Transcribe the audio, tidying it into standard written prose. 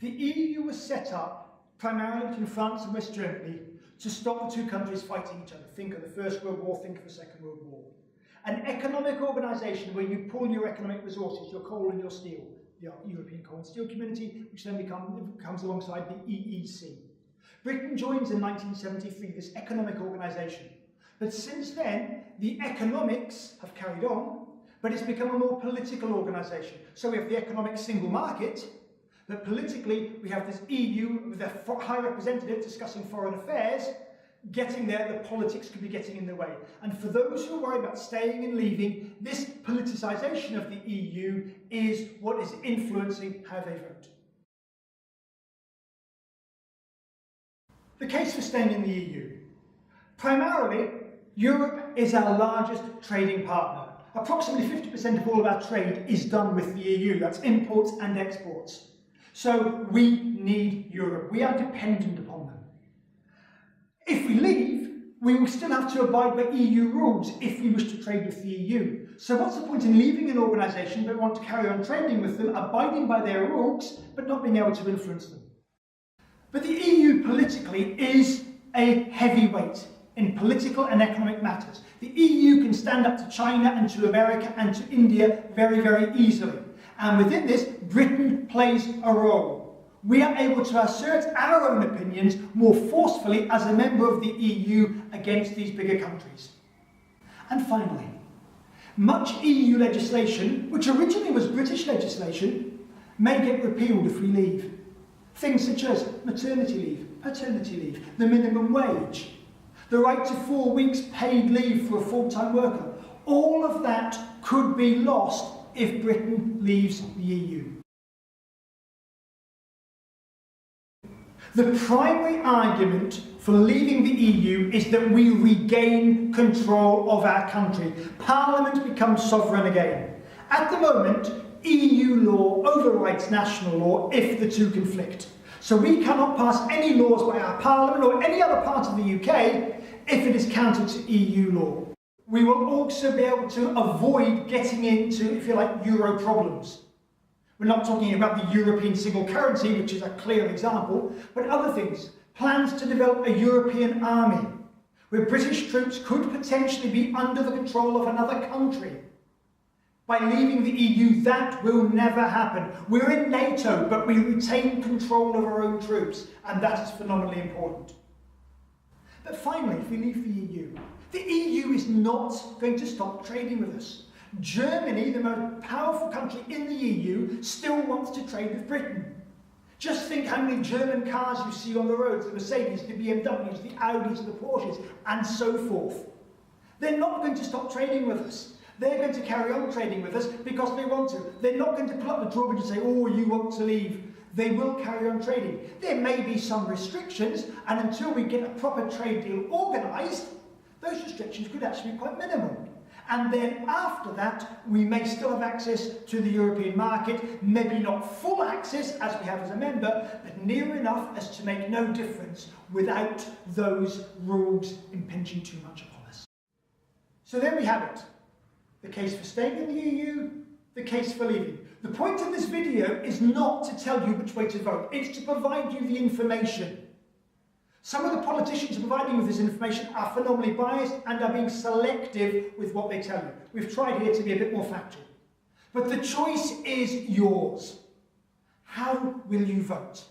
The EU was set up primarily between France and West Germany to stop the two countries fighting each other. Think of the First World War, think of the Second World War. An economic organisation where you pull your economic resources, your coal and your steel, the European Coal and Steel Community, which then comes alongside the EEC. Britain joins in 1973 this economic organisation. But since then, the economics have carried on, but it's become a more political organisation. So we have the economic single market, but politically we have this EU with a high representative discussing foreign affairs. Getting there, the politics could be getting in the way. And for those who are worried about staying and leaving, this politicisation of the EU is what is influencing how they vote. The case for staying in the EU. Primarily, Europe is our largest trading partner. Approximately 50% of all of our trade is done with the EU. That's imports and exports. So we need Europe. We are dependent upon them. If we leave, we will still have to abide by EU rules if we wish to trade with the EU. So what's the point in leaving an organisation but want to carry on trading with them, abiding by their rules, but not being able to influence them? But the EU politically is a heavyweight in political and economic matters. The EU can stand up to China and to America and to India very, very easily. And within this, Britain plays a role. We are able to assert our own opinions more forcefully as a member of the EU against these bigger countries. And finally, much EU legislation, which originally was British legislation, may get repealed if we leave. Things such as maternity leave, paternity leave, the minimum wage, the right to 4 weeks paid leave for a full-time worker. All of that could be lost if Britain leaves the EU. The primary argument for leaving the EU is that we regain control of our country. Parliament becomes sovereign again. At the moment, EU law overrides national law if the two conflict. So we cannot pass any laws by our Parliament or any other part of the UK if it is counter to EU law. We will also be able to avoid getting into, if you like, Euro problems. We're not talking about the European single currency, which is a clear example, but other things. Plans to develop a European army, where British troops could potentially be under the control of another country. By leaving the EU, that will never happen. We're in NATO, but we retain control of our own troops, and that is phenomenally important. But finally, if we leave the EU is not going to stop trading with us. Germany, the most powerful country in the EU, still wants to trade with Britain. Just think how many German cars you see on the roads, the Mercedes, the BMWs, the Audis, the Porsches, and so forth. They're not going to stop trading with us. They're going to carry on trading with us because they want to. They're not going to pull up the drawbridge and say, oh, you want to leave. They will carry on trading. There may be some restrictions, and until we get a proper trade deal organised, those restrictions could actually be quite minimal. And then after that, we may still have access to the European market, maybe not full access as we have as a member, but near enough as to make no difference without those rules impinging too much upon us. So there we have it. The case for staying in the EU, the case for leaving. The point of this video is not to tell you which way to vote, it's to provide you the information. Some of the politicians providing with this information are phenomenally biased and are being selective with what they tell you. We've tried here to be a bit more factual. But the choice is yours. How will you vote?